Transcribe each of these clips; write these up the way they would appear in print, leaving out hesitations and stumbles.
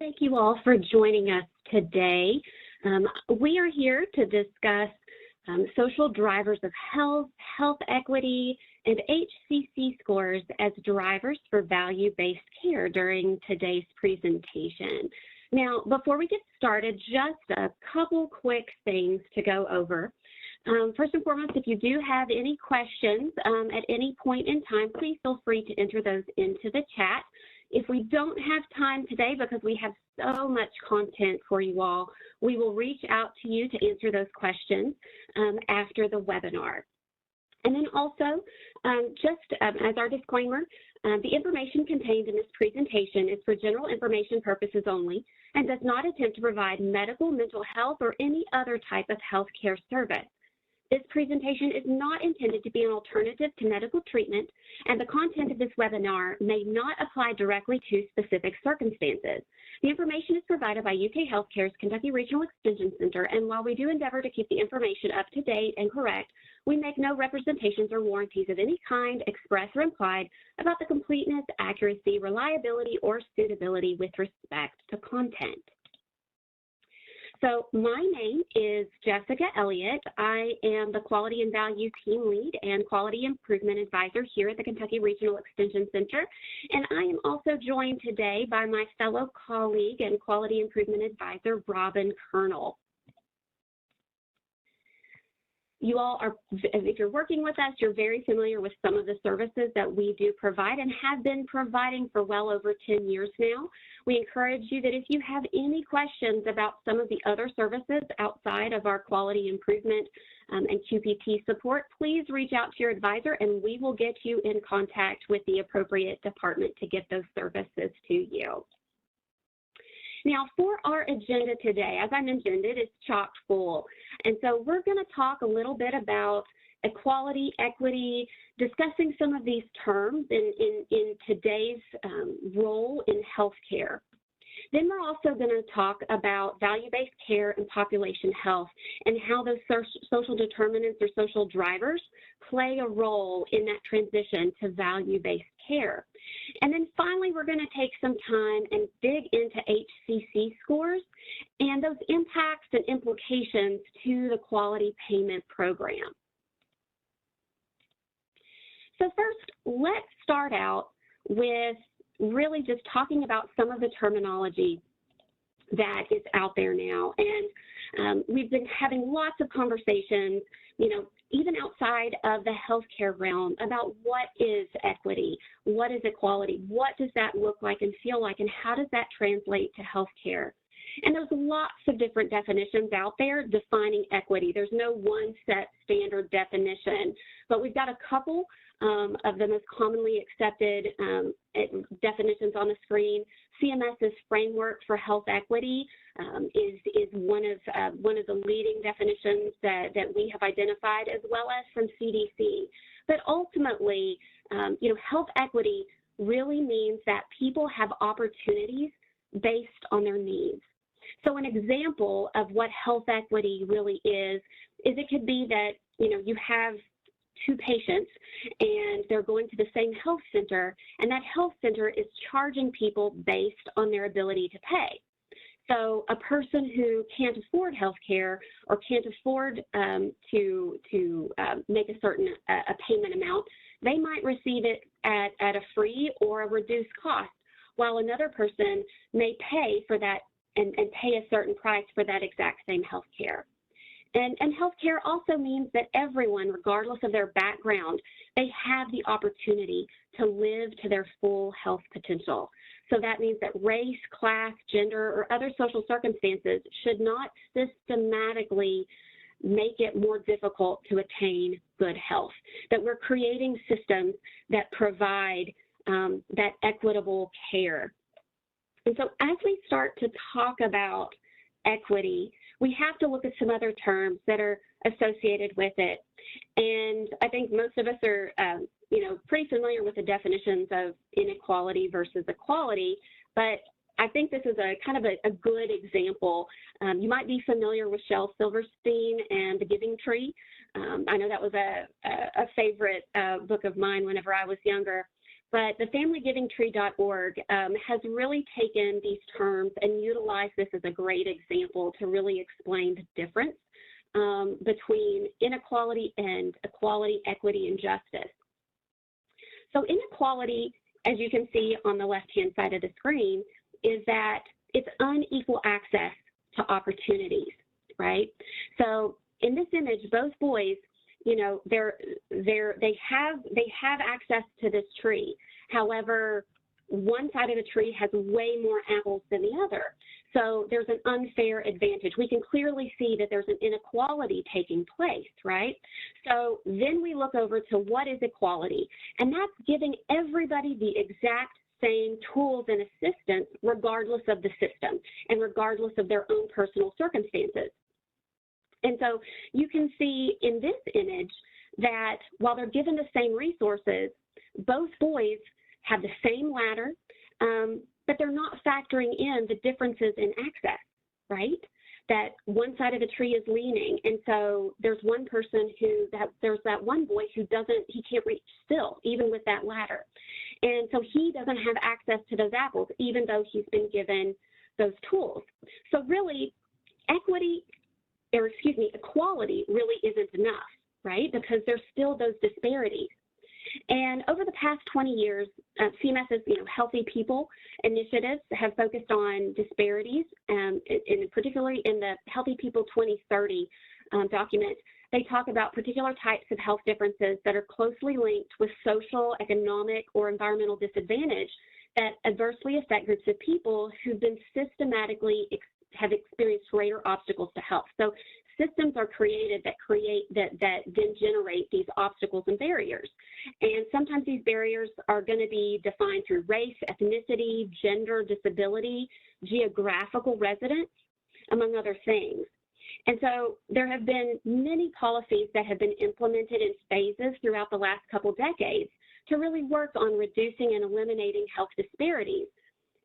Thank you all for joining us today. We are here to discuss social drivers of health, health equity, and HCC scores as drivers for value-based care during today's presentation. Now, before we get started, just a couple quick things to go over. First and foremost, if you do have any questions at any point in time, please feel free to enter those into the chat. If we don't have time today because we have so much content for you all, we will reach out to you to answer those questions after the webinar. And then also, as our disclaimer, the information contained in this presentation is for general information purposes only and does not attempt to provide medical, mental health, or any other type of healthcare service. This presentation is not intended to be an alternative to medical treatment, and the content of this webinar may not apply directly to specific circumstances. The information is provided by UK Healthcare's Kentucky Regional Extension Center, and while we do endeavor to keep the information up to date and correct, we make no representations or warranties of any kind, express or implied, about the completeness, accuracy, reliability, or suitability with respect to content. So my name is Jessica Elliott. I am the Quality and Value Team Lead and Quality Improvement Advisor here at the Kentucky Regional Extension Center. And I am also joined today by my fellow colleague and Quality Improvement Advisor, Robin Kernel. You all are, if you're working with us, you're very familiar with some of the services that we do provide and have been providing for well over 10 years now. We encourage you that if you have any questions about some of the other services outside of our quality improvement and QPP support, please reach out to your advisor and we will get you in contact with the appropriate department to get those services to you. Now, for our agenda today, as I mentioned, it is chock full. And so we're going to talk a little bit about equality, equity, discussing some of these terms in today's role in healthcare. Then we're also going to talk about value-based care and population health and how those social determinants or social drivers play a role in that transition to value-based care. And then finally, we're going to take some time and dig into HCC scores and those impacts and implications to the quality payment program. So first, let's start out with really just talking about some of the terminology that is out there now. And we've been having lots of conversations, even outside of the healthcare realm about what is equity, what is equality, what does that look like and feel like, and how does that translate to healthcare? And there's lots of different definitions out there defining equity. There's no one set standard definition, but we've got a couple of the most commonly accepted definitions on the screen. CMS's framework for health equity is one of the leading definitions that we have identified, as well as from CDC. But ultimately, health equity really means that people have opportunities based on their needs. So an example of what health equity really is it could be that, you have two patients and they're going to the same health center, and that health center is charging people based on their ability to pay. So a person who can't afford health care or can't afford to make a certain payment amount, they might receive it at a free or a reduced cost, while another person may pay for that and pay a certain price for that exact same health care. And healthcare also means that everyone, regardless of their background, they have the opportunity to live to their full health potential. So that means that race, class, gender, or other social circumstances should not systematically make it more difficult to attain good health, that we're creating systems that provide that equitable care. And so as we start to talk about equity, we have to look at some other terms that are associated with it. And I think most of us are, pretty familiar with the definitions of inequality versus equality, but I think this is a kind of a good example. You might be familiar with Shel Silverstein and The Giving Tree. I know that was a favorite book of mine whenever I was younger. but the familygivingtree.org has really taken these terms and utilized this as a great example to really explain the difference between inequality and equality, equity, and justice. So inequality, as you can see on the left-hand side of the screen, is that it's unequal access to opportunities, right? So in this image, both boys, you know, they have access to this tree. However, one side of the tree has way more apples than the other. So there's an unfair advantage. We can clearly see that there's an inequality taking place, right? So then we look over to what is equality, and that's giving everybody the exact same tools and assistance regardless of the system and regardless of their own personal circumstances. And so you can see in this image that while they're given the same resources, both boys have the same ladder, but they're not factoring in the differences in access, right? That one side of the tree is leaning, and so there's one person there's that one boy who he can't reach still, even with that ladder. And so he doesn't have access to those apples, even though he's been given those tools. So really, equality really isn't enough, right? Because there's still those disparities. And over the past 20 years, CMS's Healthy People initiatives have focused on disparities, and particularly in the Healthy People 2030 document, they talk about particular types of health differences that are closely linked with social, economic, or environmental disadvantage that adversely affect groups of people who've been systematically have experienced greater obstacles to health. So systems are created that then generate these obstacles and barriers. And sometimes these barriers are going to be defined through race, ethnicity, gender, disability, geographical residence, among other things. And so there have been many policies that have been implemented in phases throughout the last couple decades to really work on reducing and eliminating health disparities.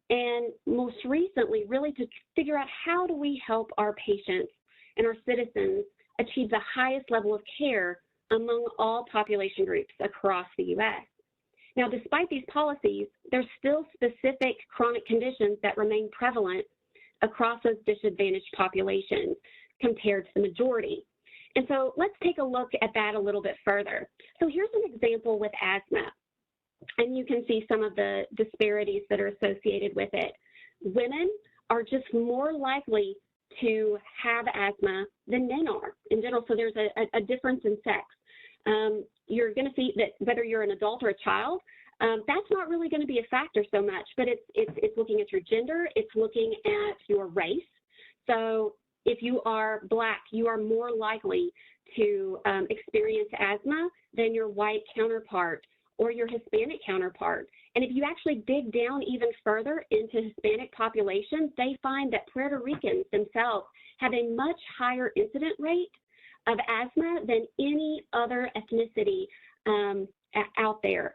And most recently, really to figure out how do we help our patients and our citizens achieve the highest level of care among all population groups across the U.S. Now, despite these policies, there's still specific chronic conditions that remain prevalent across those disadvantaged populations compared to the majority. And so let's take a look at that a little bit further. So here's an example with asthma, and you can see some of the disparities that are associated with it. Women are just more likely to have asthma than men are in general, so there's a difference in sex. You're going to see that whether you're an adult or a child, that's not really going to be a factor so much, but it's looking at your gender, it's looking at your race. So if you are Black, you are more likely to experience asthma than your white counterpart or your Hispanic counterpart. And if you actually dig down even further into Hispanic populations, they find that Puerto Ricans themselves have a much higher incident rate of asthma than any other ethnicity out there.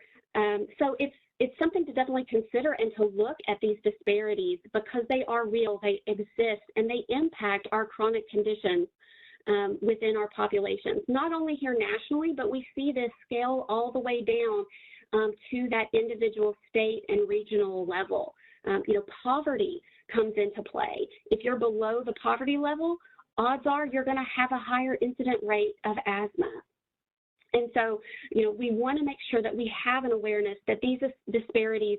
So it's something to definitely consider and to look at these disparities because they are real, they exist, and they impact our chronic conditions within our populations, not only here nationally, but we see this scale all the way down to that individual state and regional level. Poverty comes into play. If you're below the poverty level, odds are you're going to have a higher incident rate of asthma. And so, we want to make sure that we have an awareness that these disparities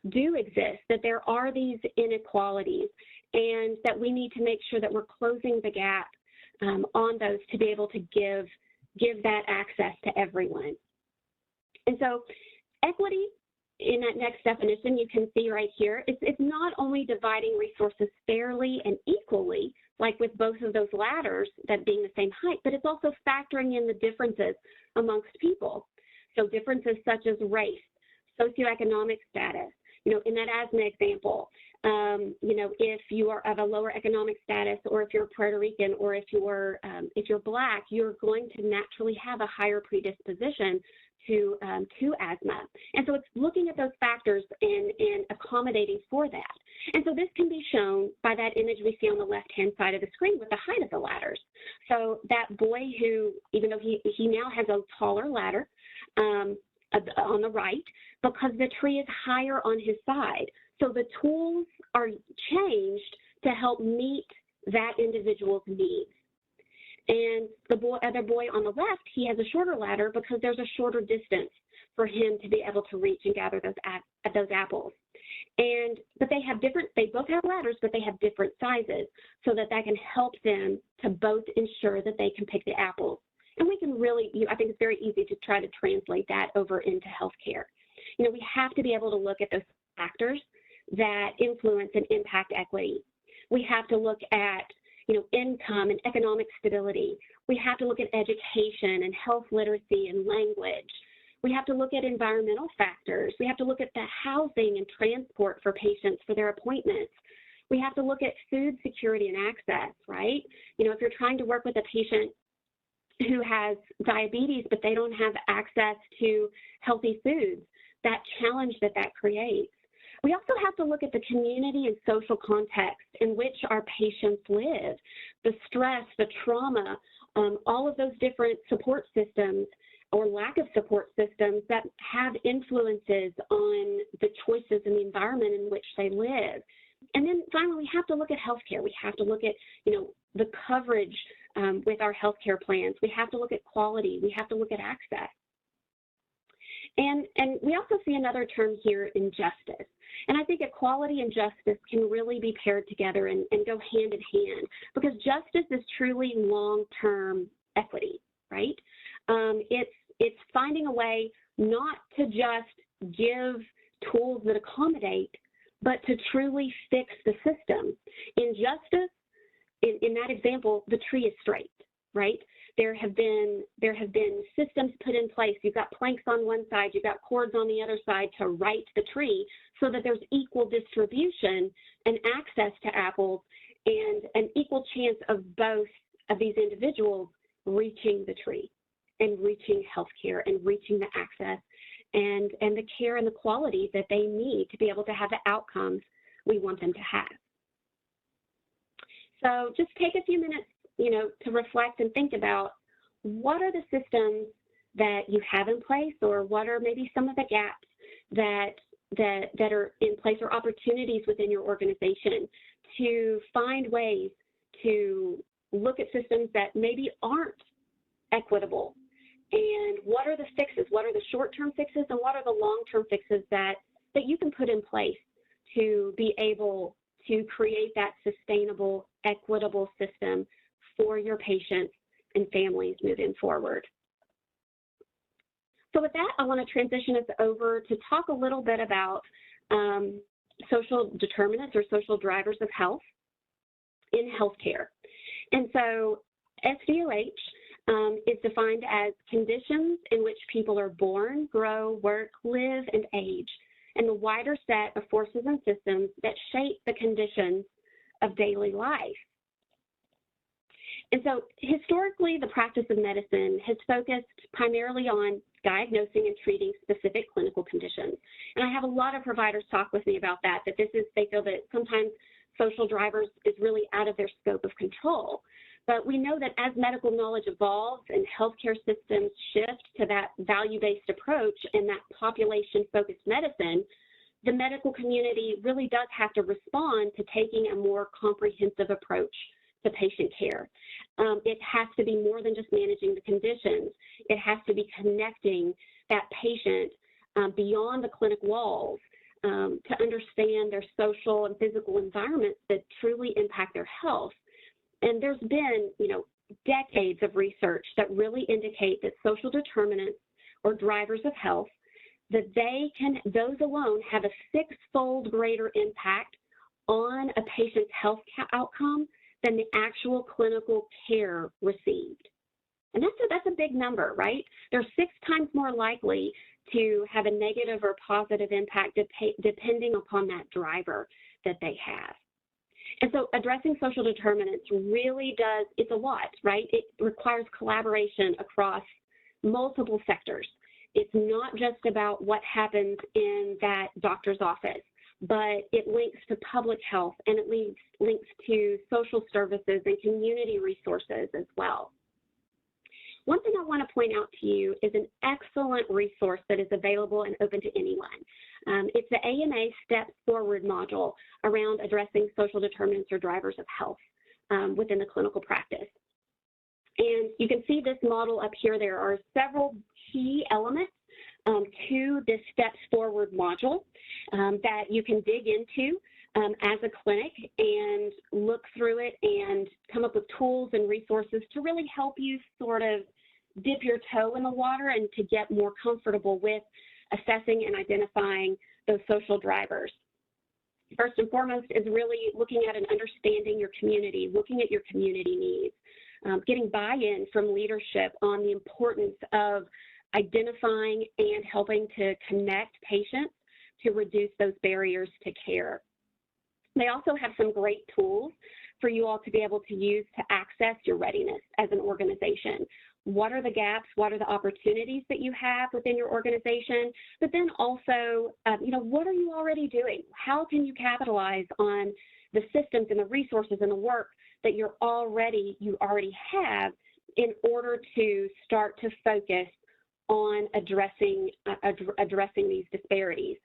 do exist, that there are these inequalities, and that we need to make sure that we're closing the gap on those to be able to give that access to everyone. And so equity, in that next definition, you can see right here, it's not only dividing resources fairly and equally, like with both of those ladders that being the same height, but it's also factoring in the differences amongst people. So differences such as race, socioeconomic status. In that asthma example, if you are of a lower economic status, or if you're Puerto Rican, or if you're Black, you're going to naturally have a higher predisposition to asthma. And so it's looking at those factors and accommodating for that. And so this can be shown by that image we see on the left-hand side of the screen with the height of the ladders. So that boy who, even though he now has a taller ladder, on the right because the tree is higher on his side. So the tools are changed to help meet that individual's needs. And the other boy on the left, he has a shorter ladder because there's a shorter distance for him to be able to reach and gather those apples. But they both have ladders, but they have different sizes so that can help them to both ensure that they can pick the apples. And we can really, I think it's very easy to try to translate that over into healthcare. We have to be able to look at those factors that influence and impact equity. We have to look at, income and economic stability. We have to look at education and health literacy and language. We have to look at environmental factors. We have to look at the housing and transport for patients for their appointments. We have to look at food security and access, right? If you're trying to work with a patient who has diabetes, but they don't have access to healthy foods, that challenge that creates. We also have to look at the community and social context in which our patients live, the stress, the trauma, all of those different support systems or lack of support systems that have influences on the choices and the environment in which they live. And then finally, we have to look at healthcare. We have to look at, the coverage with our healthcare plans. We have to look at quality. We have to look at access. And we also see another term here in justice. And I think equality and justice can really be paired together and go hand in hand because justice is truly long-term equity, right? It's finding a way not to just give tools that accommodate, but to truly fix the system. In justice, in that example, the tree is straight, right? There have been systems put in place. You've got planks on one side, you've got cords on the other side to right the tree so that there's equal distribution and access to apples and an equal chance of both of these individuals reaching the tree and reaching healthcare and reaching the access and the care and the quality that they need to be able to have the outcomes we want them to have. So just take a few minutes, to reflect and think about what are the systems that you have in place or what are maybe some of the gaps that are in place or opportunities within your organization to find ways to look at systems that maybe aren't equitable. And what are the fixes? What are the short-term fixes and what are the long-term fixes that you can put in place to be able to create that sustainable, equitable system for your patients and families moving forward. So with that, I want to transition us over to talk a little bit about social determinants or social drivers of health in healthcare. And so SDOH is defined as conditions in which people are born, grow, work, live, and age, and the wider set of forces and systems that shape the conditions of daily life. And so historically, the practice of medicine has focused primarily on diagnosing and treating specific clinical conditions. And I have a lot of providers talk with me about that, they feel that sometimes social drivers is really out of their scope of control. But we know that as medical knowledge evolves and healthcare systems shift to that value-based approach and that population-focused medicine, the medical community really does have to respond to taking a more comprehensive approach to patient care. It has to be more than just managing the conditions. It has to be connecting that patient beyond the clinic walls to understand their social and physical environments that truly impact their health. And there's been, decades of research that really indicate that social determinants or drivers of health, that those alone have a six-fold greater impact on a patient's health outcome than the actual clinical care received. And that's a big number, right? They're 6 times more likely to have a negative or positive impact depending upon that driver that they have. And so addressing social determinants really it's a lot, right? It requires collaboration across multiple sectors. It's not just about what happens in that doctor's office, but it links to public health and it links to social services and community resources as well. one thing I want to point out to you is an excellent resource that is available and open to anyone. It's the AMA Steps Forward module around addressing social determinants or drivers of health within the clinical practice. And you can see this model up here. There are several key elements to this Steps Forward module that you can dig into as a clinic and look through it and come up with tools and resources to really help you sort of dip your toe in the water and to get more comfortable with assessing and identifying those social drivers. First and foremost is really looking at and understanding your community, looking at your community needs, getting buy-in from leadership on the importance of identifying and helping to connect patients to reduce those barriers to care. They also have some great tools for you all to be able to use to access your readiness as an organization. What are the gaps? What are the opportunities that you have within your organization? But then also, what are you already doing? How can you capitalize on the systems and the resources and the work that you already have in order to start to focus on addressing these disparities?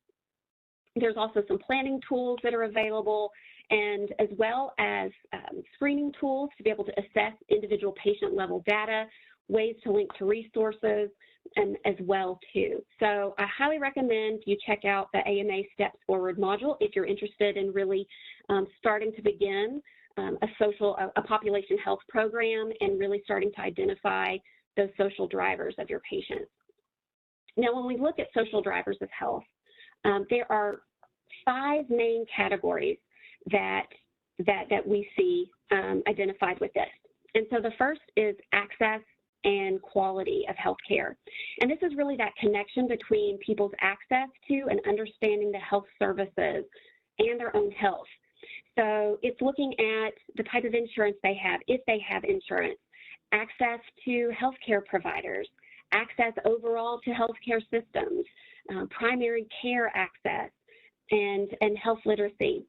There's also some planning tools that are available, and as well as screening tools to be able to assess individual patient level data, ways to link to resources, and as well too. So I highly recommend you check out the AMA Steps Forward module if you're interested in really starting to begin a population health program and really starting to identify those social drivers of your patients. Now, when we look at social drivers of health, there are 5 main categories that we see identified with this. And so the first is access and quality of health care. And this is really that connection between people's access to and understanding the health services and their own health. So it's looking at the type of insurance they have, if they have insurance, access to healthcare providers, access overall to healthcare systems, primary care access, and health literacy.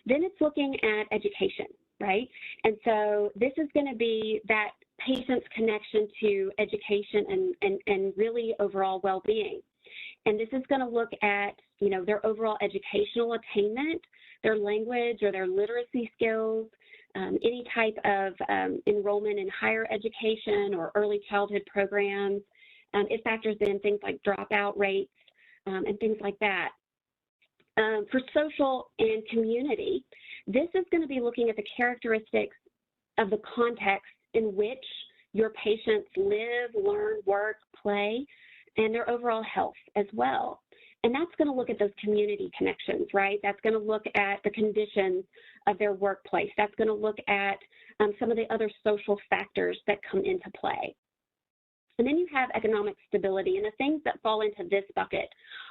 Then it's looking at education, right? And so this is going to be that patient's connection to education and really overall well-being. And this is going to look at, their overall educational attainment, their language or their literacy skills, any type of enrollment in higher education or early childhood programs. It factors in things like dropout rates and things like that. For social and community, this is going to be looking at the characteristics of the context in which your patients live, learn, work, play, and their overall health as well. And that's going to look at those community connections, right? That's going to look at the conditions of their workplace. That's going to look at some of the other social factors that come into play. And then you have economic stability, and the things that fall into this bucket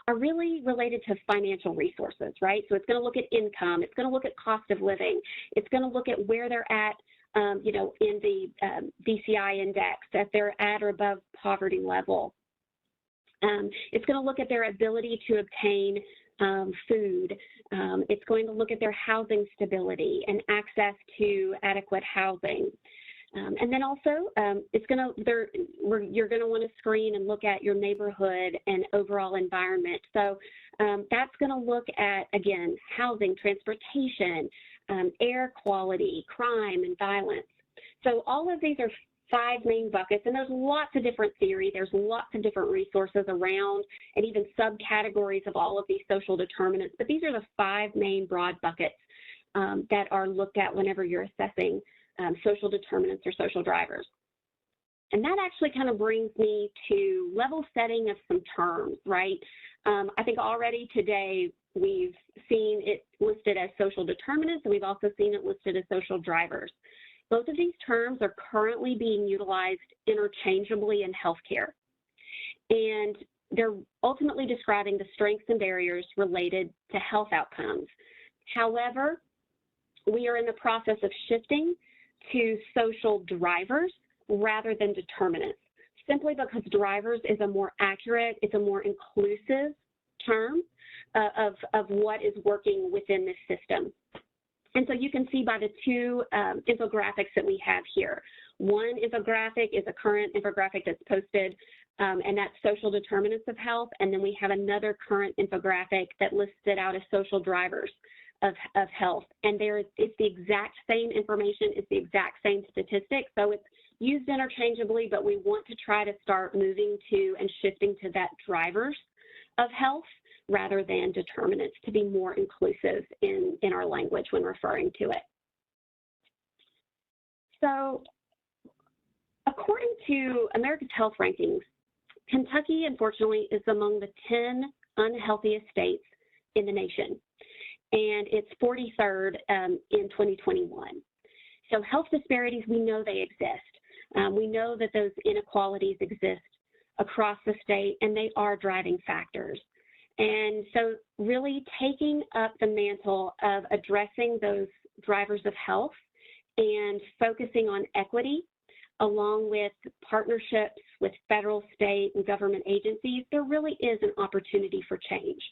are really related to financial resources, right? So it's going to look at income, it's going to look at cost of living, it's going to look at where they're at, in the DCI index, that they're at or above poverty level. It's going to look at their ability to obtain food. It's going to look at their housing stability and access to adequate housing. And then also, you're going to want to screen and look at your neighborhood and overall environment. So that's going to look at, again, housing, transportation, air quality, crime, and violence. So all of these are 5 main buckets, and there's lots of different theory. There's lots of different resources around and even subcategories of all of these social determinants. But these are the 5 main broad buckets that are looked at whenever you're assessing social determinants or social drivers. And that actually kind of brings me to level setting of some terms, right? I think already today we've seen it listed as social determinants, and we've also seen it listed as social drivers. Both of these terms are currently being utilized interchangeably in healthcare, and they're ultimately describing the strengths and barriers related to health outcomes. However, we are in the process of shifting to social drivers rather than determinants, simply because drivers is a more accurate, it's a more inclusive term of what is working within this system. And so you can see by the 2 infographics that we have here, One infographic is a current infographic that's posted, and that's social determinants of health. And then we have another current infographic that lists it out as social drivers of health. And it's the exact same information, it's the exact same statistics. So it's used interchangeably, but we want to try to start moving to and shifting to that drivers of health rather than determinants to be more inclusive in our language when referring to it. So according to America's Health Rankings, Kentucky, unfortunately, is among the 10 unhealthiest states in the nation, and it's 43rd in 2021. So health disparities, we know they exist. We know that those inequalities exist across the state, and they are driving factors. And so really taking up the mantle of addressing those drivers of health and focusing on equity, along with partnerships with federal, state, and government agencies, there really is an opportunity for change.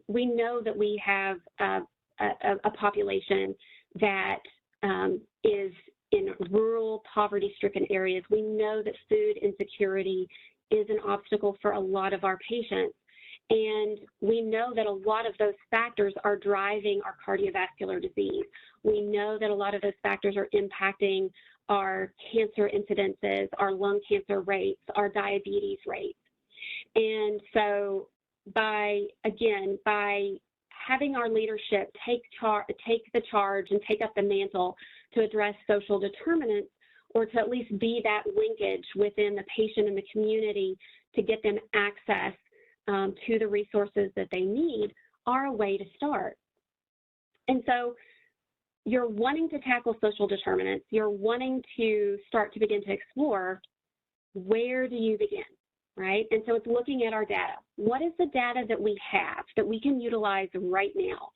We know that we have a population that is in rural, poverty-stricken areas. We know that food insecurity is an obstacle for a lot of our patients. And we know that a lot of those factors are driving our cardiovascular disease. We know that a lot of those factors are impacting our cancer incidences, our lung cancer rates, our diabetes rates. And so by having our leadership take the charge and take up the mantle to address social determinants, or to at least be that linkage within the patient and the community to get them access to the resources that they need, are a way to start. And so you're wanting to tackle social determinants, you're wanting to start to begin to explore, where do you begin, right? And so it's looking at our data. What is the data that we have that we can utilize right now?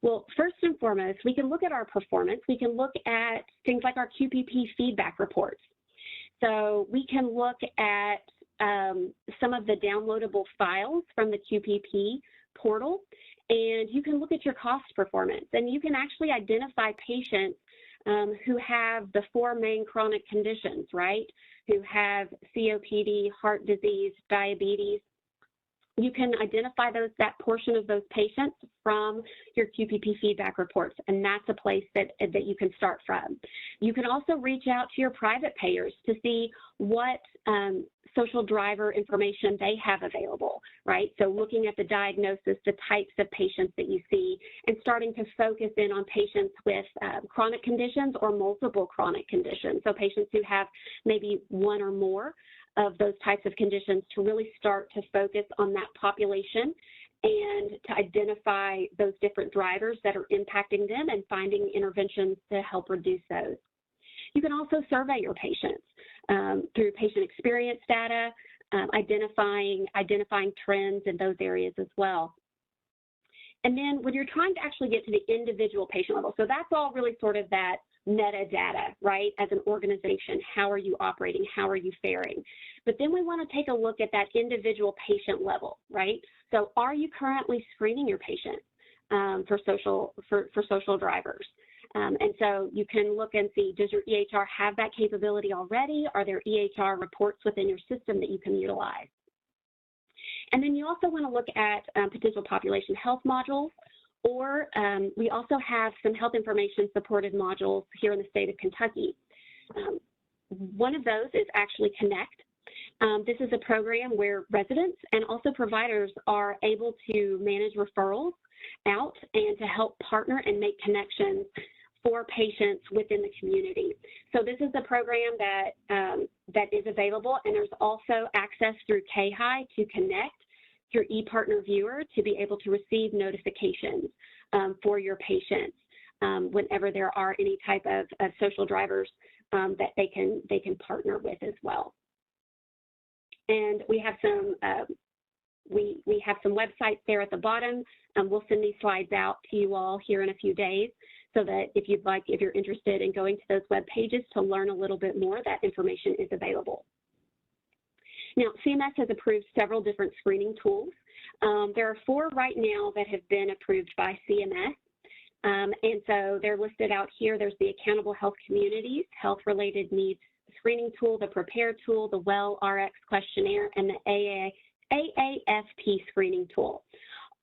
Well, first and foremost, we can look at our performance. We can look at things like our QPP feedback reports. So we can look at some of the downloadable files from the QPP portal, and you can look at your cost performance, and you can actually identify patients who have the 4 main chronic conditions, right? Who have COPD, heart disease, diabetes. You can identify that portion of those patients from your QPP feedback reports, and that's a place that you can start from. You can also reach out to your private payers to see what social driver information they have available, right? So looking at the diagnosis, the types of patients that you see, and starting to focus in on patients with chronic conditions or multiple chronic conditions. So patients who have maybe one or more of those types of conditions, to really start to focus on that population and to identify those different drivers that are impacting them and finding interventions to help reduce those. You can also survey your patients through patient experience data, identifying trends in those areas as well. And then when you're trying to actually get to the individual patient level, so that's all really sort of that metadata, right? As an organization, how are you operating? How are you faring? But then we want to take a look at that individual patient level, right? So are you currently screening your patient for social drivers? And so you can look and see, does your EHR have that capability already? Are there EHR reports within your system that you can utilize? And then you also want to look at potential population health modules, or we also have some health information supported modules here in the state of Kentucky. One of those is actually Connect. This is a program where residents and also providers are able to manage referrals out and to help partner and make connections for patients within the community. So this is a program that is available, and there's also access through KHI to connect through ePartner Viewer to be able to receive notifications for your patients whenever there are any type of social drivers that they can partner with as well. And we have some we have some websites there at the bottom. We'll send these slides out to you all here in a few days, so that if you're interested in going to those web pages to learn a little bit more, that information is available. Now, CMS has approved several different screening tools. There are 4 right now that have been approved by CMS. And so they're listed out here. There's the Accountable Health Communities, Health-Related Needs Screening Tool, the Prepare Tool, the Well-RX Questionnaire, and the AAFP Screening Tool.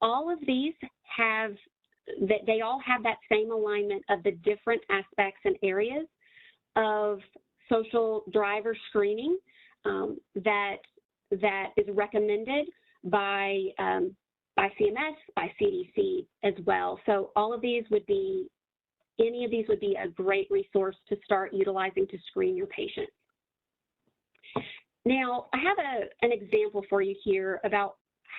All of these they all have that same alignment of the different aspects and areas of social driver screening that is recommended by CMS, by CDC as well. So all of these would be, any of these would be a great resource to start utilizing to screen your patients. Now, I have an example for you here about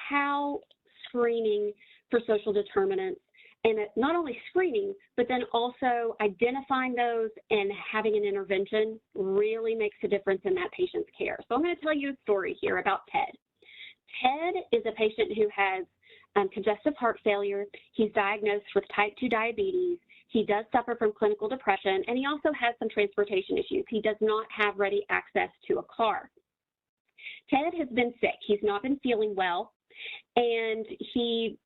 how screening for social determinants, and not only screening, but then also identifying those and having an intervention really makes a difference in that patient's care. So I'm going to tell you a story here about Ted. Ted is a patient who has congestive heart failure. He's diagnosed with type 2 diabetes. He does suffer from clinical depression, and he also has some transportation issues. He does not have ready access to a car. Ted has been sick. He's not been feeling well, and he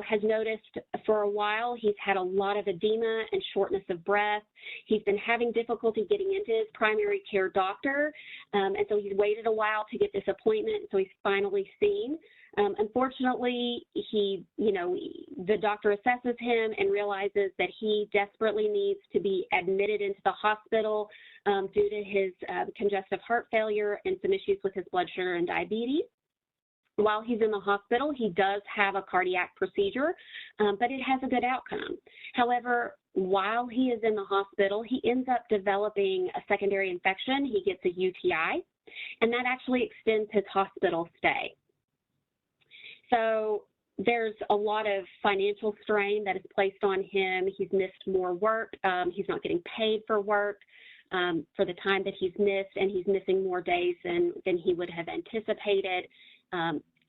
has noticed for a while he's had a lot of edema and shortness of breath. He's been having difficulty getting into his primary care doctor, and so he's waited a while to get this appointment, so he's finally seen. Unfortunately, the doctor assesses him and realizes that he desperately needs to be admitted into the hospital due to his congestive heart failure and some issues with his blood sugar and diabetes. While he's in the hospital, he does have a cardiac procedure, but it has a good outcome. However, while he is in the hospital, he ends up developing a secondary infection. He gets a UTI, and that actually extends his hospital stay. So there's a lot of financial strain that is placed on him. He's missed more work. He's not getting paid for work for the time that he's missed, and he's missing more days than he would have anticipated.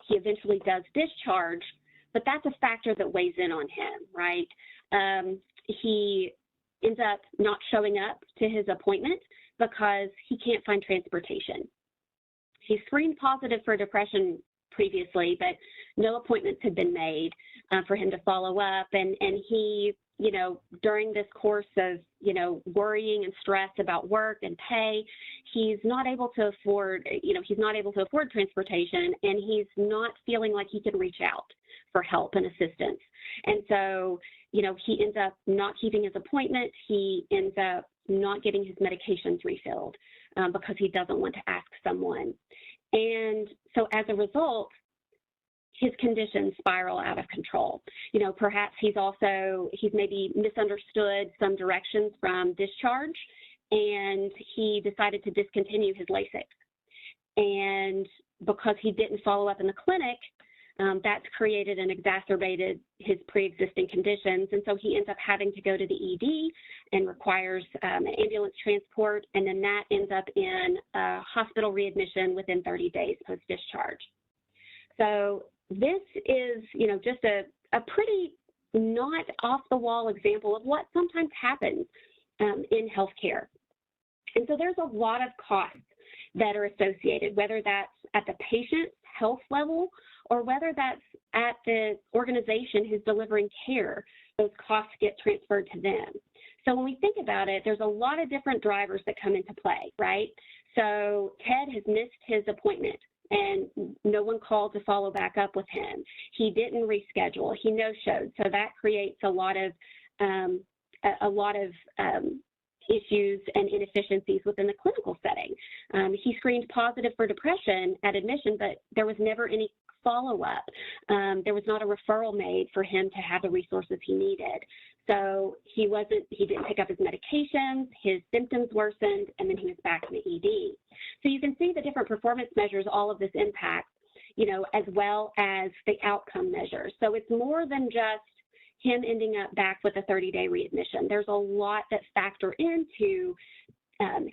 He eventually does discharge, but that's a factor that weighs in on him, right? He ends up not showing up to his appointment because he can't find transportation. He screened positive for depression previously, but no appointments had been made for him to follow up, and he, during this course of, worrying and stress about work and pay, he's not able to afford, transportation, and he's not feeling like he can reach out for help and assistance. And so, he ends up not keeping his appointment. He ends up not getting his medications refilled because he doesn't want to ask someone. And so as a result, his conditions spiral out of control. Perhaps he's maybe misunderstood some directions from discharge, and he decided to discontinue his LASIK. And because he didn't follow up in the clinic, that's created and exacerbated his pre-existing conditions. And so he ends up having to go to the ED and requires an ambulance transport, and then that ends up in a hospital readmission within 30 days post-discharge. So this is, just a pretty not off-the-wall example of what sometimes happens in healthcare. And so there's a lot of costs that are associated, whether that's at the patient's health level or whether that's at the organization who's delivering care. Those costs get transferred to them. So when we think about it, there's a lot of different drivers that come into play, right? So Ted has missed his appointment, and no one called to follow back up with him. He didn't reschedule. He no-showed. So that creates a lot of issues and inefficiencies within the clinical setting. He screened positive for depression at admission, but there was never any follow-up. There was not a referral made for him to have the resources he needed. So he didn't pick up his medications, his symptoms worsened, and then he was back in the ED. So you can see the different performance measures all of this impacts, as well as the outcome measures. So it's more than just him ending up back with a 30-day readmission. There's a lot that factor into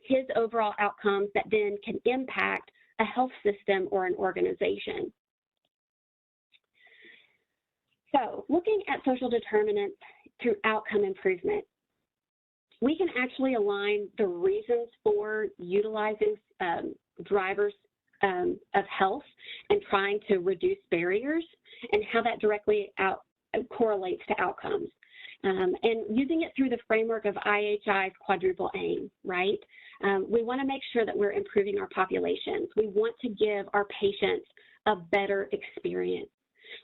his overall outcomes that then can impact a health system or an organization. So looking at social determinants through outcome improvement, we can actually align the reasons for utilizing drivers of health and trying to reduce barriers and how that directly correlates to outcomes. and using it through the framework of IHI's quadruple aim, right? We want to make sure that we're improving our populations. We want to give our patients a better experience.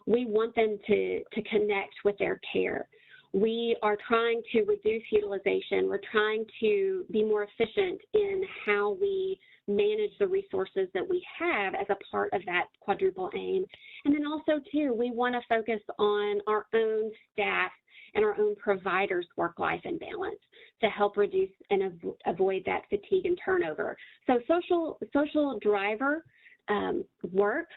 We want them to connect with their care. We are trying to reduce utilization. We're trying to be more efficient in how we manage the resources that we have as a part of that quadruple aim. And then also, too, we want to focus on our own staff and our own providers' work-life imbalance to help reduce and avoid that fatigue and turnover. So social driver work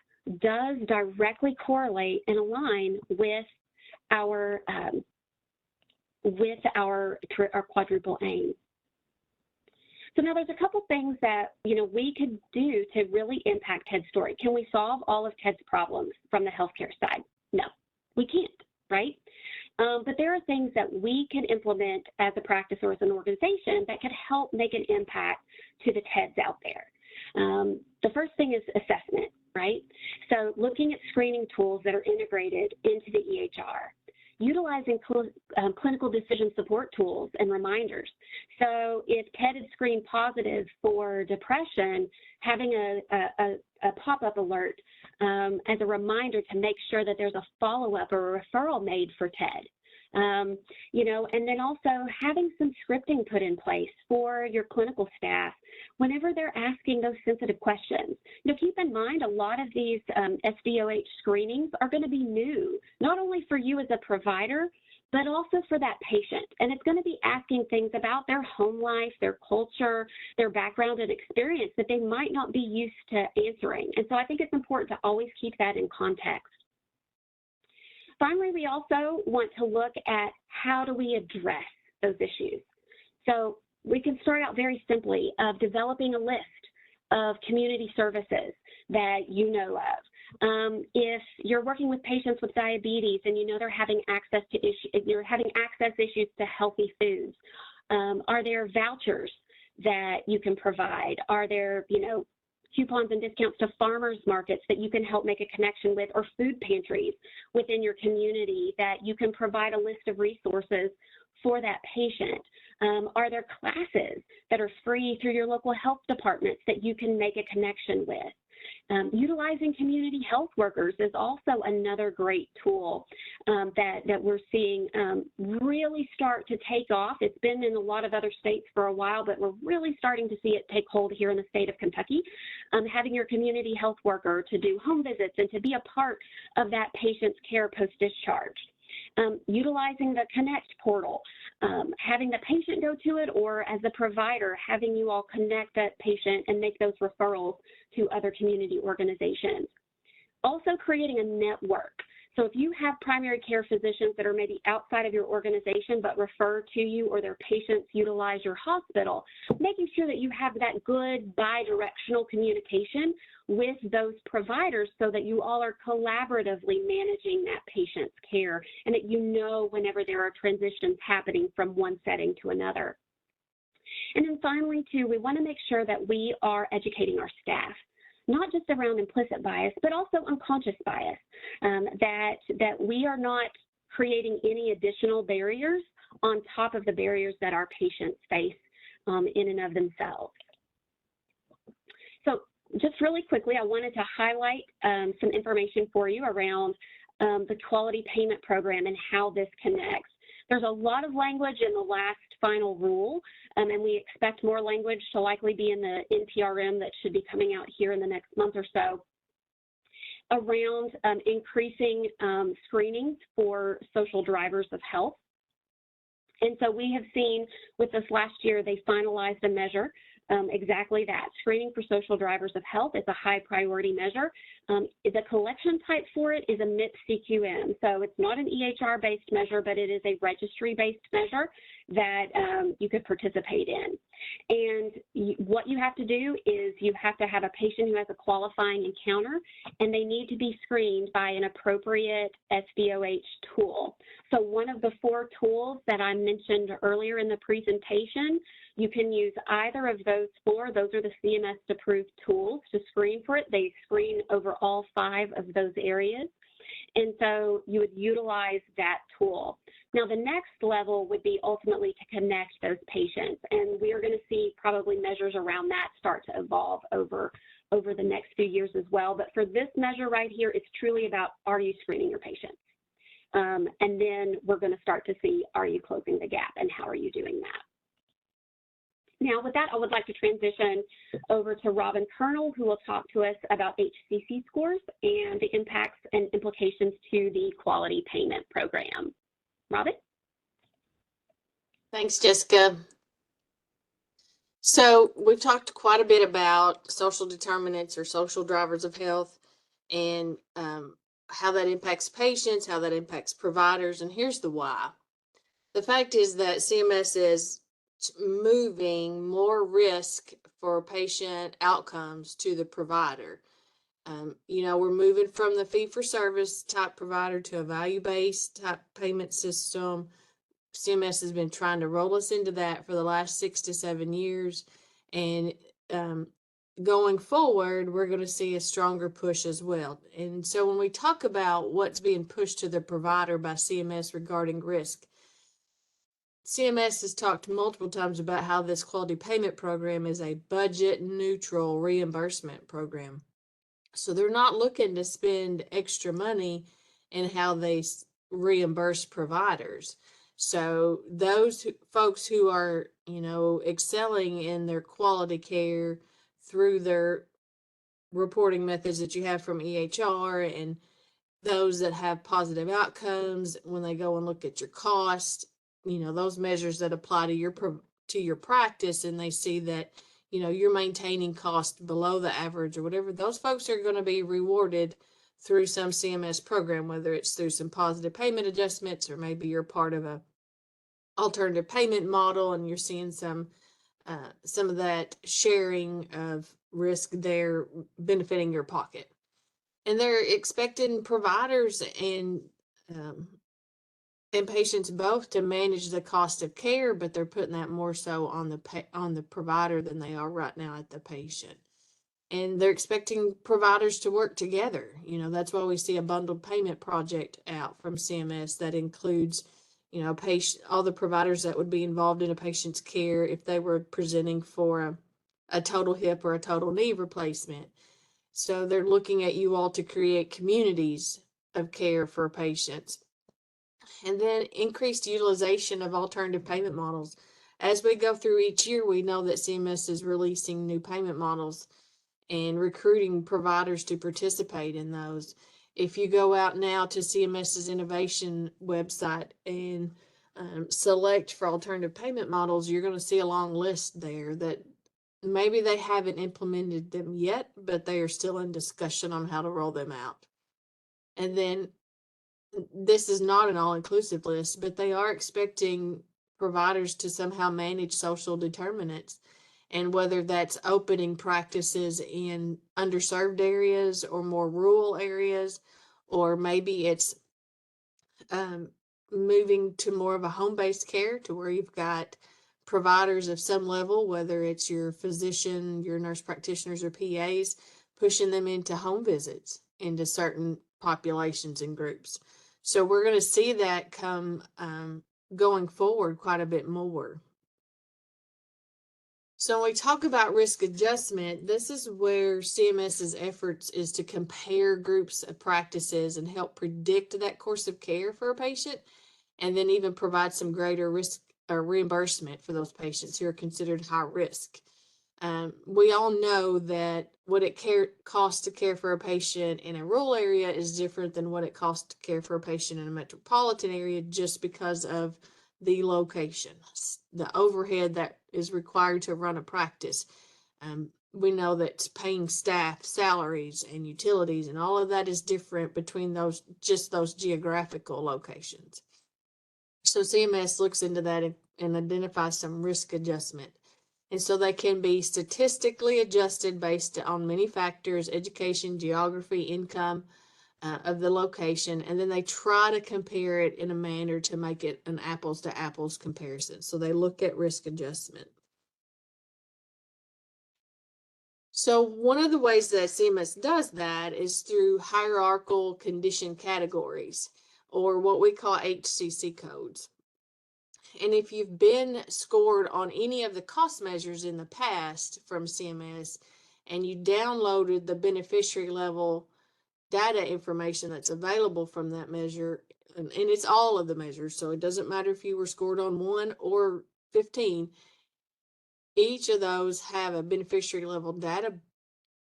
does directly correlate and align with our quadruple aim. So now there's a couple things that, we could do to really impact TED's story. Can we solve all of TED's problems from the healthcare side? No, we can't, right? But there are things that we can implement as a practice or as an organization that could help make an impact to the TEDs out there. The first thing is assessment, right? So looking at screening tools that are integrated into the EHR. Utilizing clinical decision support tools and reminders. So if TED is screened positive for depression, having a pop-up alert as a reminder to make sure that there's a follow-up or a referral made for TED. And then also having some scripting put in place for your clinical staff whenever they're asking those sensitive questions. Keep in mind a lot of these SDOH screenings are going to be new, not only for you as a provider, but also for that patient. And it's going to be asking things about their home life, their culture, their background and experience that they might not be used to answering. And so I think it's important to always keep that in context. Finally, we also want to look at how do we address those issues. So we can start out very simply of developing a list of community services that you know of. If you're working with patients with diabetes and they're having access to access issues to healthy foods, are there vouchers that you can provide? Are there, coupons and discounts to farmers markets that you can help make a connection with, or food pantries within your community that you can provide a list of resources for that patient? Are there classes that are free through your local health departments that you can make a connection with? Utilizing community health workers is also another great tool that we're seeing really start to take off. It's been in a lot of other states for a while, but we're really starting to see it take hold here in the state of Kentucky. Having your community health worker to do home visits and to be a part of that patient's care post-discharge. Utilizing the Connect portal, having the patient go to it, or as a provider, having you all connect that patient and make those referrals to other community organizations. Also creating a network. So if you have primary care physicians that are maybe outside of your organization but refer to you, or their patients utilize your hospital, making sure that you have that good bi-directional communication with those providers so that you all are collaboratively managing that patient's care, and that whenever there are transitions happening from one setting to another. And then finally, too, we want to make sure that we are educating our staff, not just around implicit bias, but also unconscious bias, that we are not creating any additional barriers on top of the barriers that our patients face in and of themselves. So just really quickly, I wanted to highlight some information for you around the quality payment program and how this connects. There's a lot of language in the last final rule, and we expect more language to likely be in the NPRM that should be coming out here in the next month or so around increasing screenings for social drivers of health. And so we have seen with this last year, they finalized a measure exactly that. Screening for social drivers of health is a high priority measure. The collection type for it is a MIPS CQM. So it's not an EHR-based measure, but it is a registry-based measure that you could participate in. And what you have to do is you have to have a patient who has a qualifying encounter, and they need to be screened by an appropriate SDOH tool. So one of the 4 tools that I mentioned earlier in the presentation, you can use either of those 4. Those are the CMS-approved tools to screen for it. They screen over all 5 of those areas. And so you would utilize that tool. Now, the next level would be ultimately to connect those patients, and we are going to see probably measures around that start to evolve over the next few years as well. But for this measure right here, it's truly about, are you screening your patients? And then we're going to start to see, are you closing the gap, and how are you doing that? Now, with that, I would like to transition over to Robin Kernel, who will talk to us about HCC scores and the impacts and implications to the quality payment program. Robin? Thanks, Jessica. So we've talked quite a bit about social determinants or social drivers of health, and how that impacts patients, how that impacts providers, and here's the why. The fact is that CMS is moving more risk for patient outcomes to the provider. We're moving from the fee-for-service type provider to a value-based type payment system. CMS has been trying to roll us into that for the last 6 to 7 years, and going forward, we're going to see a stronger push as well. And so when we talk about what's being pushed to the provider by CMS regarding risk, CMS has talked multiple times about how this quality payment program is a budget neutral reimbursement program. So they're not looking to spend extra money in how they reimburse providers. So those folks who are, excelling in their quality care through their reporting methods that you have from EHR, and those that have positive outcomes when they go and look at your cost, those measures that apply to your practice, and they see that, you're maintaining cost below the average or whatever, those folks are going to be rewarded through some CMS program, whether it's through some positive payment adjustments, or maybe you're part of a alternative payment model and you're seeing some of that sharing of risk there benefiting your pocket. And they're expecting providers and patients both to manage the cost of care, but they're putting that more so on the provider than they are right now at the patient. And they're expecting providers to work together. That's why we see a bundled payment project out from CMS that includes, all the providers that would be involved in a patient's care if they were presenting for a total hip or a total knee replacement. So they're looking at you all to create communities of care for patients. And then increased utilization of alternative payment models. As we go through each year, we know that CMS is releasing new payment models and recruiting providers to participate in those. If you go out now to CMS's innovation website and select for alternative payment models, you're going to see a long list there that maybe they haven't implemented them yet, but they are still in discussion on how to roll them out. And then this is not an all-inclusive list, but they are expecting providers to somehow manage social determinants, and whether that's opening practices in underserved areas or more rural areas, or maybe it's moving to more of a home-based care to where you've got providers of some level, whether it's your physician, your nurse practitioners, or PAs, pushing them into home visits into certain populations and groups. So we're going to see that come going forward quite a bit more. So when we talk about risk adjustment, this is where CMS's efforts is to compare groups of practices and help predict that course of care for a patient, and then even provide some greater risk or reimbursement for those patients who are considered high risk. We all know that what it costs to care for a patient in a rural area is different than what it costs to care for a patient in a metropolitan area, just because of the location, the overhead that is required to run a practice. We know that paying staff salaries and utilities and all of that is different between those geographical locations. So CMS looks into that and identifies some risk adjustment. And so they can be statistically adjusted based on many factors: education, geography, income of the location, and then they try to compare it in a manner to make it an apples to apples comparison. So they look at risk adjustment. So one of the ways that CMS does that is through hierarchical condition categories, or what we call HCC codes. And if you've been scored on any of the cost measures in the past from CMS and you downloaded the beneficiary level data information that's available from that measure, and it's all of the measures, so it doesn't matter if you were scored on 1 or 15, each of those have a beneficiary level data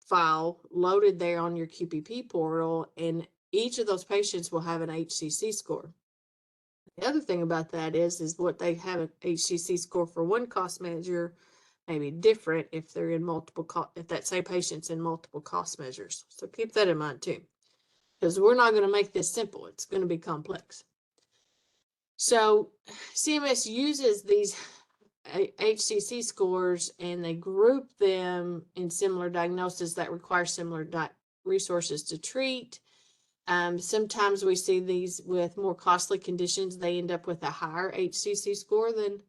file loaded there on your QPP portal, and each of those patients will have an HCC score. The other thing about that is what they have an HCC score for one cost measure may be different if they're in multiple, if that same patient's in multiple cost measures. So keep that in mind too, because we're not going to make this simple. It's going to be complex. So CMS uses these HCC scores and they group them in similar diagnoses that require similar resources to treat. Sometimes we see these with more costly conditions. They end up with a higher HCC score than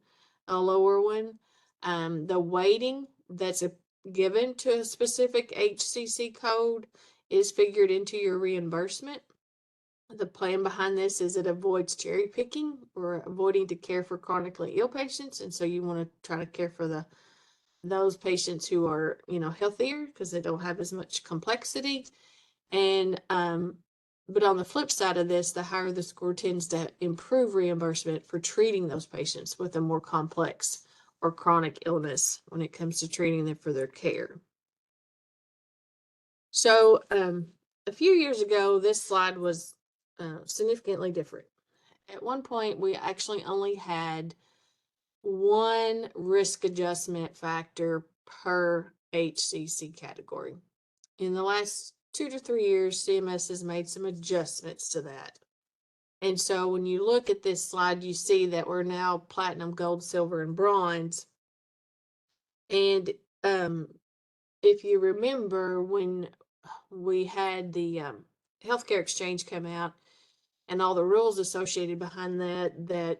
a lower one. The weighting that's given to a specific HCC code is figured into your reimbursement. The plan behind this is it avoids cherry picking or avoiding to care for chronically ill patients. And so you want to try to care for those patients who are, healthier because they don't have as much complexity. And, but on the flip side of this, the higher the score tends to improve reimbursement for treating those patients with a more complex or chronic illness when it comes to treating them for their care. So a few years ago, this slide was significantly different. At one point, we actually only had one risk adjustment factor per HCC category. In the last 2 to 3 years, CMS has made some adjustments to that. And so when you look at this slide, you see that we're now platinum, gold, silver, and bronze. And if you remember when we had the healthcare exchange come out and all the rules associated behind that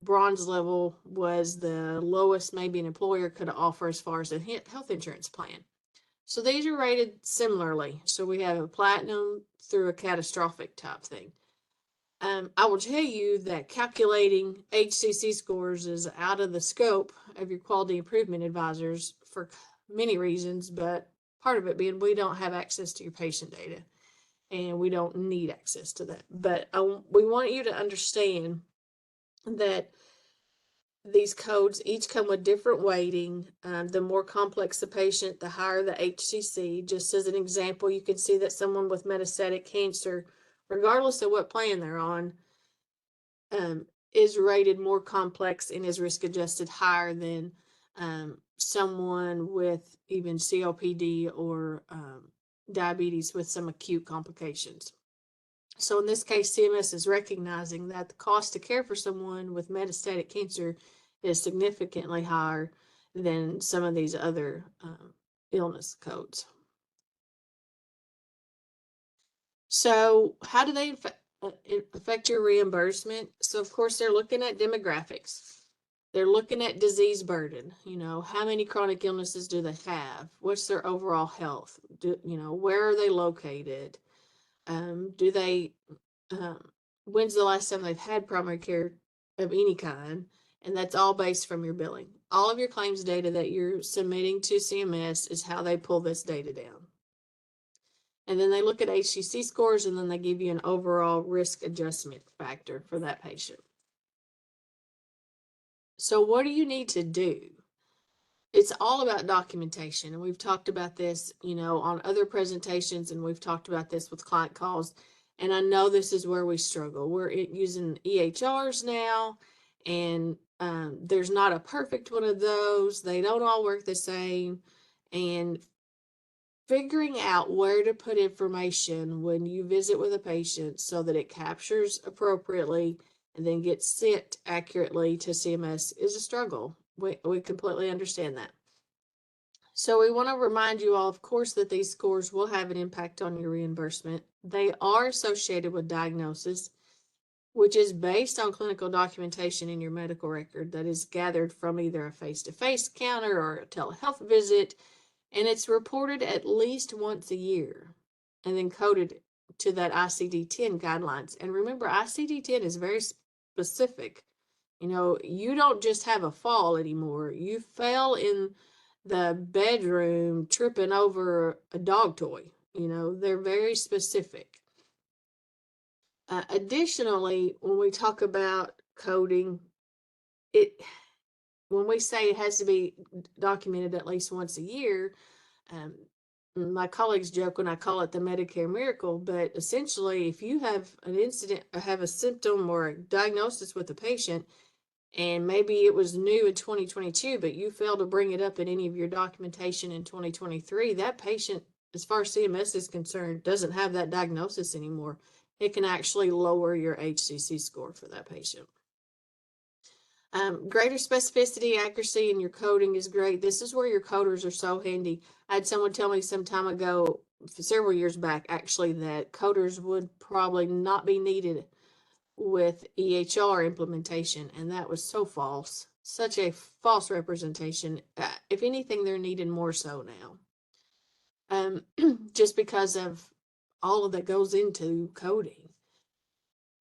bronze level was the lowest maybe an employer could offer as far as a health insurance plan. So these are rated similarly. So we have a platinum through a catastrophic type thing. I will tell you that calculating HCC scores is out of the scope of your quality improvement advisors for many reasons, but part of it being we don't have access to your patient data and we don't need access to that. But we want you to understand that these codes each come with different weighting. The more complex the patient, the higher the HCC. Just as an example, you can see that someone with metastatic cancer, regardless of what plan they're on, is rated more complex and is risk adjusted higher than someone with even COPD or diabetes with some acute complications. So in this case, CMS is recognizing that the cost to care for someone with metastatic cancer is significantly higher than some of these other illness codes. So how do they affect your reimbursement? So of course, they're looking at demographics. They're looking at disease burden. How many chronic illnesses do they have? What's their overall health? Where are they located? Do they, when's the last time they've had primary care of any kind? And that's all based from your billing. All of your claims data that you're submitting to CMS is how they pull this data down. And then they look at HCC scores, and then they give you an overall risk adjustment factor for that patient. So what do you need to do? It's all about documentation. And we've talked about this, on other presentations, and we've talked about this with client calls. And I know this is where we struggle. We're using EHRs now, and there's not a perfect one of those. They don't all work the same. And figuring out where to put information when you visit with a patient so that it captures appropriately and then gets sent accurately to CMS is a struggle. We completely understand that. So we want to remind you all, of course, that these scores will have an impact on your reimbursement. They are associated with diagnosis, which is based on clinical documentation in your medical record that is gathered from either a face-to-face counter or a telehealth visit, and it's reported at least once a year and then coded to that ICD-10 guidelines. And remember, ICD-10 is very specific. You know, you don't just have a fall anymore. You fell in the bedroom tripping over a dog toy. You know, they're very specific. Additionally, when we talk about coding, when we say it has to be documented at least once a year, um, my colleagues joke when I call it the Medicare miracle, but essentially, if you have an incident or have a symptom or a diagnosis with a patient, and maybe it was new in 2022, but you failed to bring it up in any of your documentation in 2023, that patient, as far as CMS is concerned, doesn't have that diagnosis anymore. It can actually lower your HCC score for that patient. Greater specificity, accuracy in your coding is great. This is where your coders are so handy. I had someone tell me some time ago, several years back actually, that coders would probably not be needed with EHR implementation, and that was so false. Such a false representation. If anything, they're needed more so now, just because of all of that goes into coding.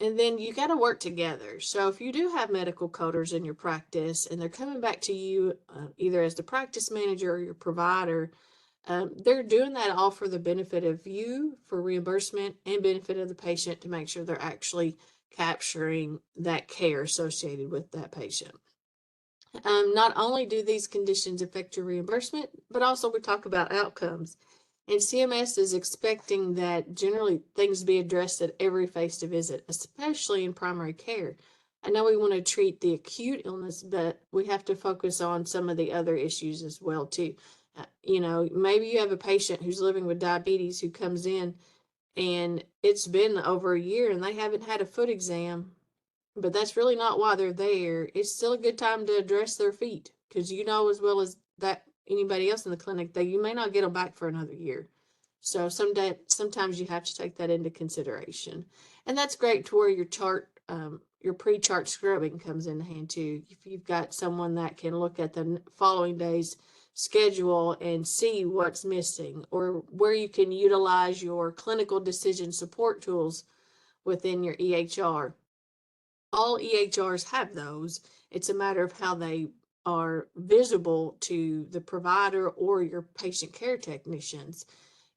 And then you got to work together. So if you do have medical coders in your practice and they're coming back to you either as the practice manager or your provider, they're doing that all for the benefit of you, for reimbursement, and benefit of the patient to make sure they're actually capturing that care associated with that patient. Not only do these conditions affect your reimbursement, but also we talk about outcomes. And CMS is expecting that generally things be addressed at every face-to visit, especially in primary care. I know we want to treat the acute illness, but we have to focus on some of the other issues as well too. You know, maybe you have a patient who's living with diabetes who comes in and it's been over a year and they haven't had a foot exam, but that's really not why they're there. It's still a good time to address their feet, because you know as well as that anybody else in the clinic that you may not get them back for another year. So sometimes you have to take that into consideration, and that's great to where your pre-chart scrubbing comes in hand too. If you've got someone that can look at the following day's schedule and see what's missing, or where you can utilize your clinical decision support tools within your EHR. All EHRs have those. It's a matter of how they are visible to the provider or your patient care technicians.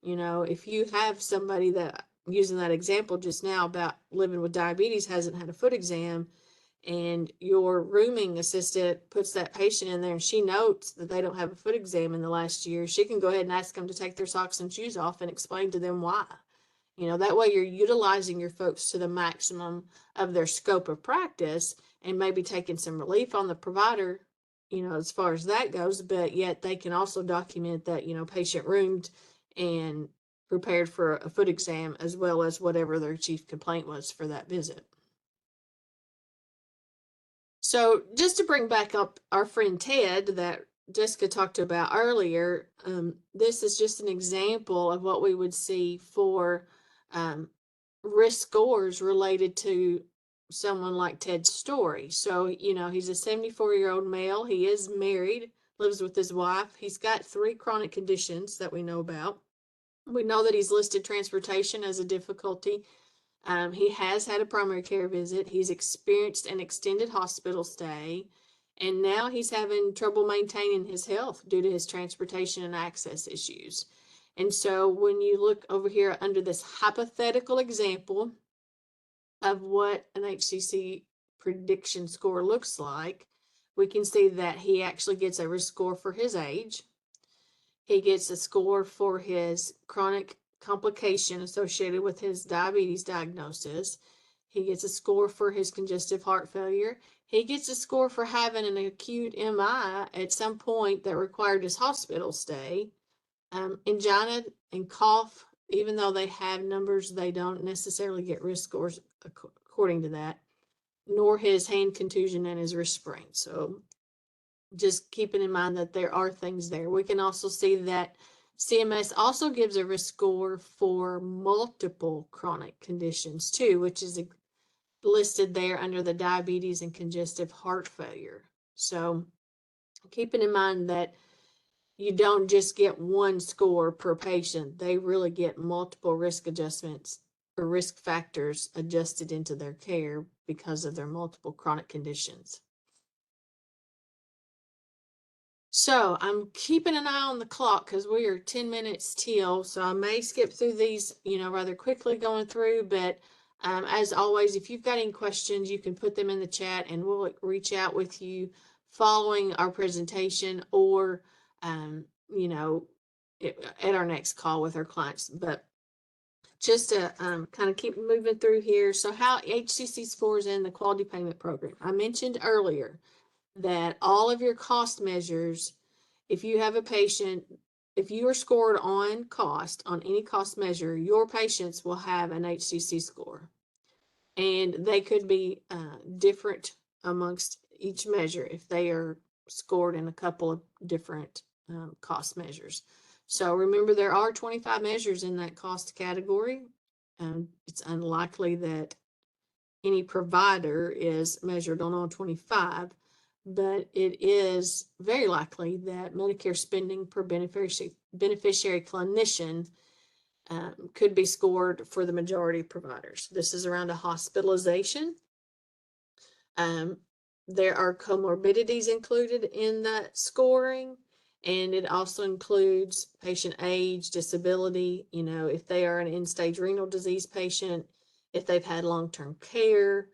You know, if you have somebody that, using that example just now about living with diabetes, hasn't had a foot exam, and your rooming assistant puts that patient in there and she notes that they don't have a foot exam in the last year, she can go ahead and ask them to take their socks and shoes off and explain to them why. You know, that way you're utilizing your folks to the maximum of their scope of practice and maybe taking some relief on the provider, you know, as far as that goes, but yet they can also document that, you know, patient roomed and prepared for a foot exam as well as whatever their chief complaint was for that visit. So just to bring back up our friend Ted that Jessica talked about earlier, this is just an example of what we would see for risk scores related to someone like Ted's story. So, you know, he's a 74-year-old male. He is married, lives with his wife. He's got 3 chronic conditions that we know about. We know that he's listed transportation as a difficulty. He has had a primary care visit. He's experienced an extended hospital stay, and now he's having trouble maintaining his health due to his transportation and access issues. And so when you look over here under this hypothetical example of what an HCC prediction score looks like, we can see that he actually gets a risk score for his age. He gets a score for his chronic complication associated with his diabetes diagnosis. He gets a score for his congestive heart failure. He gets a score for having an acute MI at some point that required his hospital stay. Angina and cough, even though they have numbers, they don't necessarily get risk scores according to that, nor his hand contusion and his wrist sprain. So just keeping in mind that there are things there. We can also see that CMS also gives a risk score for multiple chronic conditions too, which is listed there under the diabetes and congestive heart failure. So keeping in mind that you don't just get one score per patient. They really get multiple risk adjustments or risk factors adjusted into their care because of their multiple chronic conditions. So I'm keeping an eye on the clock because we are 10 minutes till, so I may skip through these, rather quickly going through, but as always, if you've got any questions, you can put them in the chat and we'll reach out with you following our presentation or, at our next call with our clients. But just to kind of keep moving through here. So how HCC scores in the quality payment program. I mentioned earlier that all of your cost measures, if you have a patient, if you are scored on cost, on any cost measure, your patients will have an HCC score. And they could be different amongst each measure if they are scored in a couple of different cost measures. So remember, there are 25 measures in that cost category. It's unlikely that any provider is measured on all 25, but it is very likely that Medicare spending per beneficiary clinician could be scored for the majority of providers. This is around a hospitalization. There are comorbidities included in that scoring, and it also includes patient age, disability, if they are an end-stage renal disease patient, if they've had long-term care.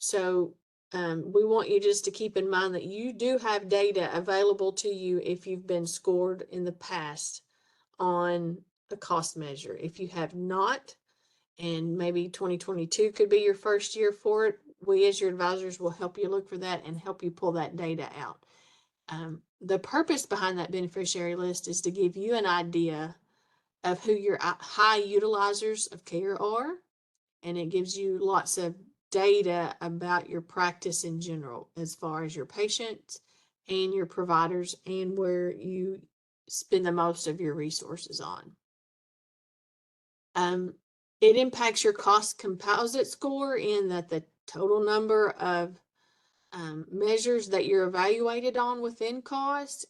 So we want you just to keep in mind that you do have data available to you if you've been scored in the past on a cost measure. If you have not, and maybe 2022 could be your first year for it, we as your advisors will help you look for that and help you pull that data out. The purpose behind that beneficiary list is to give you an idea of who your high utilizers of care are, and it gives you lots of data about your practice in general, as far as your patients and your providers and where you spend the most of your resources on. It impacts your cost composite score in that the total number of measures that you're evaluated on within cost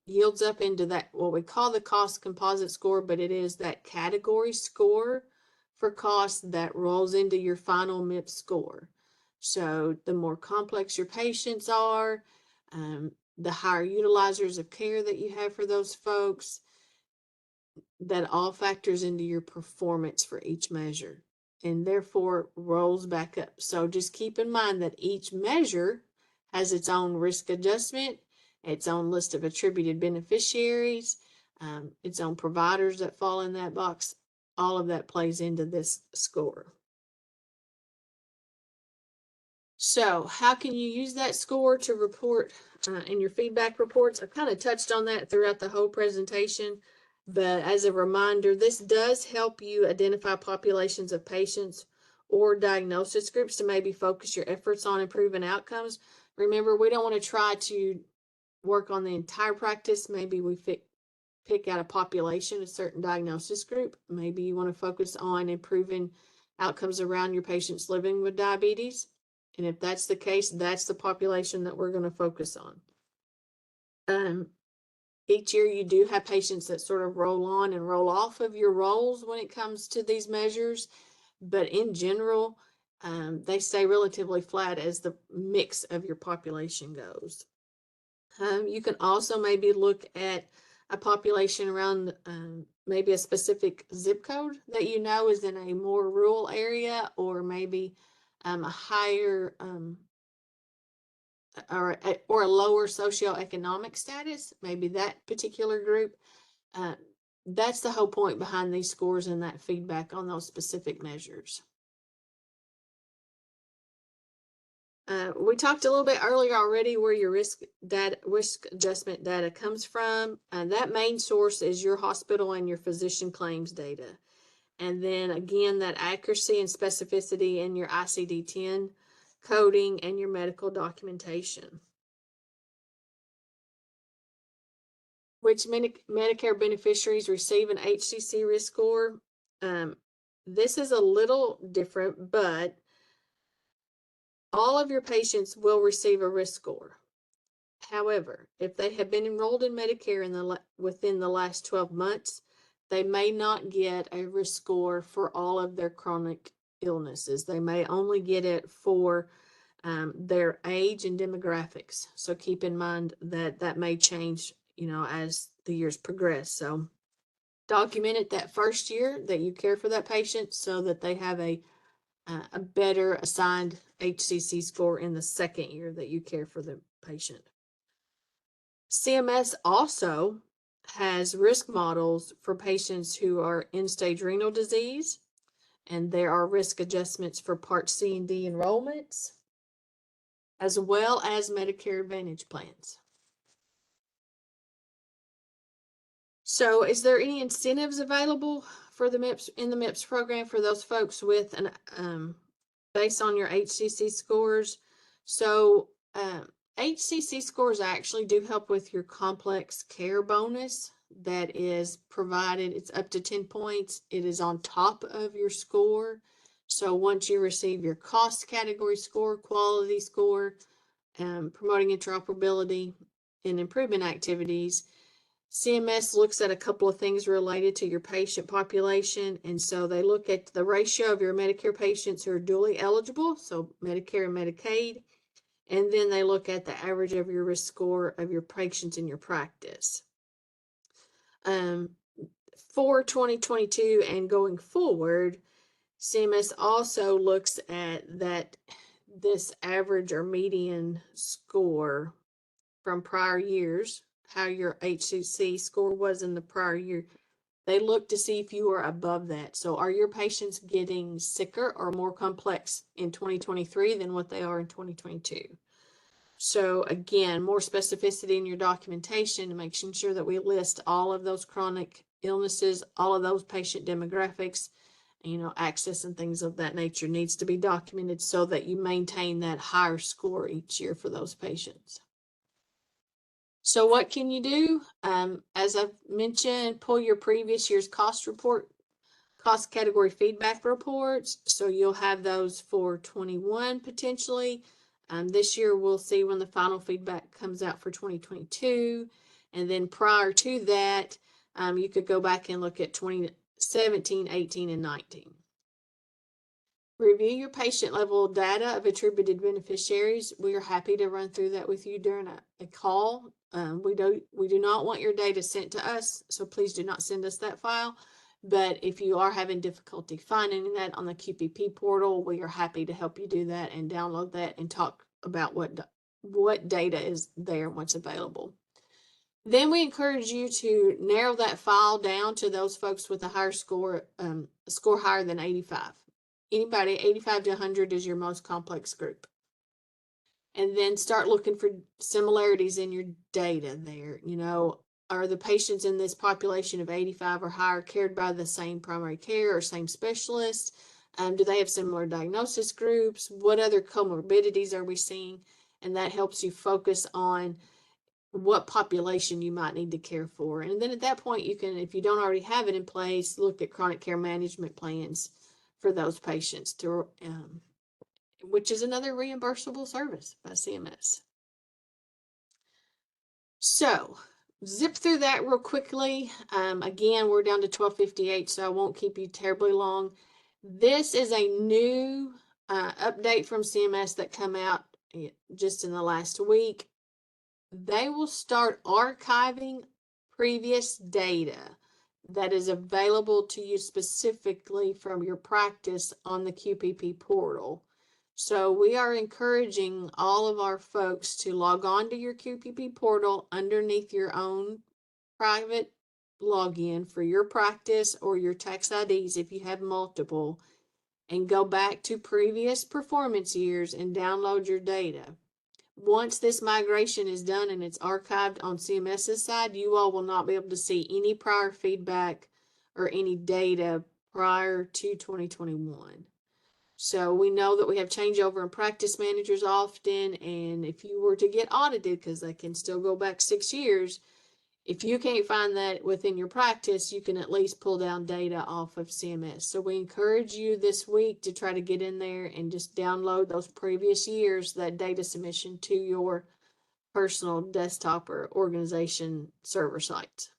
yields up into that, what we call the cost composite score, but it is that category score for cost that rolls into your final MIPS score. So the more complex your patients are, the higher utilizers of care that you have for those folks, that all factors into your performance for each measure and therefore rolls back up. So just keep in mind that each measure has its own risk adjustment, its own list of attributed beneficiaries, its own providers that fall in that box. All of that plays into this score. So how can you use that score to report in your feedback reports? I kind of touched on that throughout the whole presentation, but as a reminder, this does help you identify populations of patients or diagnosis groups to maybe focus your efforts on improving outcomes. Remember, we don't want to try to work on the entire practice. Maybe we pick out a population, a certain diagnosis group. Maybe you want to focus on improving outcomes around your patients living with diabetes. And if that's the case, that's the population that we're going to focus on. Each year you do have patients that sort of roll on and roll off of your roles when it comes to these measures. But in general, they stay relatively flat as the mix of your population goes. You can also maybe look at a population around maybe a specific zip code that you know is in a more rural area, or maybe a higher or a lower socioeconomic status, maybe that particular group. That's the whole point behind these scores and that feedback on those specific measures. We talked a little bit earlier already where your risk adjustment data comes from, and that main source is your hospital and your physician claims data. And then again, that accuracy and specificity in your ICD-10 coding and your medical documentation. Which Medicare beneficiaries receive an HCC risk score? This is a little different, but all of your patients will receive a risk score. However, if they have been enrolled in Medicare within the last 12 months, they may not get a risk score for all of their chronic illnesses. They may only get it for their age and demographics. So keep in mind that that may change, as the years progress. So document it that first year that you care for that patient so that they have a better assigned HCC score in the second year that you care for the patient. CMS also has risk models for patients who are end-stage renal disease, and there are risk adjustments for Part C and D enrollments, as well as Medicare Advantage plans. So is there any incentives available for the MIPS in the MIPS program for those folks with an based on your HCC scores? So HCC scores actually do help with your complex care bonus that is provided. It's up to 10 points. It is on top of your score. So once you receive your cost category score, quality score, promoting interoperability and improvement activities, CMS looks at a couple of things related to your patient population. And so they look at the ratio of your Medicare patients who are dually eligible, so Medicare and Medicaid. And then they look at the average of your risk score of your patients in your practice. For 2022 and going forward, CMS also looks at this average or median score from prior years, how your HCC score was in the prior year. They look to see if you are above that. So are your patients getting sicker or more complex in 2023 than what they are in 2022? So again, more specificity in your documentation, making sure that we list all of those chronic illnesses, all of those patient demographics, access and things of that nature needs to be documented so that you maintain that higher score each year for those patients. So what can you do? As I've mentioned, pull your previous year's cost category feedback reports. So you'll have those for 21 potentially. This year we'll see when the final feedback comes out for 2022. And then prior to that, you could go back and look at 2017, 18, and 19. Review your patient level data of attributed beneficiaries. We are happy to run through that with you during a call. We do not want your data sent to us, so please do not send us that file. But if you are having difficulty finding that on the QPP portal, we are happy to help you do that and download that and talk about what data is there and what's available. Then we encourage you to narrow that file down to those folks with a higher score, a score higher than 85. Anybody 85 to 100 is your most complex group. And then start looking for similarities in your data there. Are the patients in this population of 85 or higher cared by the same primary care or same specialist? Do they have similar diagnosis groups? What other comorbidities are we seeing? And that helps you focus on what population you might need to care for. And then at that point, you can, if you don't already have it in place, look at chronic care management plans for those patients, which is another reimbursable service by CMS. So zip through that real quickly. Again, we're down to 12:58, so I won't keep you terribly long. This is a new update from CMS that came out just in the last week. They will start archiving previous data that is available to you specifically from your practice on the QPP portal. So we are encouraging all of our folks to log on to your QPP portal underneath your own private login for your practice or your tax IDs if you have multiple, and go back to previous performance years and download your data. Once this migration is done and it's archived on CMS's side, you all will not be able to see any prior feedback or any data prior to 2021. So we know that we have changeover in practice managers often, and if you were to get audited, because they can still go back 6 years, if you can't find that within your practice, you can at least pull down data off of CMS. So we encourage you this week to try to get in there and just download those previous years, that data submission to your personal desktop or organization server sites.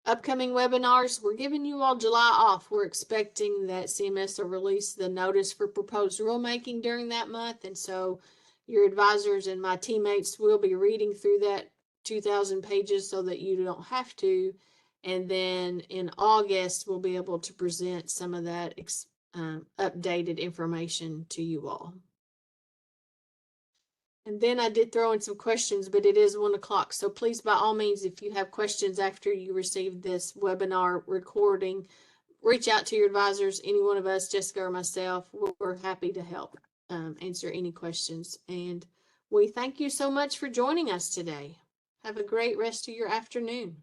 Upcoming webinars, we're giving you all July off. We're expecting that CMS will release the notice for proposed rulemaking during that month. And so your advisors and my teammates will be reading through that 2,000 pages so that you don't have to. And then in August, we'll be able to present some of that updated information to you all. And then I did throw in some questions, but it is 1 o'clock. So please, by all means, if you have questions after you receive this webinar recording, reach out to your advisors, any one of us, Jessica or myself. We're happy to help answer any questions. And we thank you so much for joining us today. Have a great rest of your afternoon.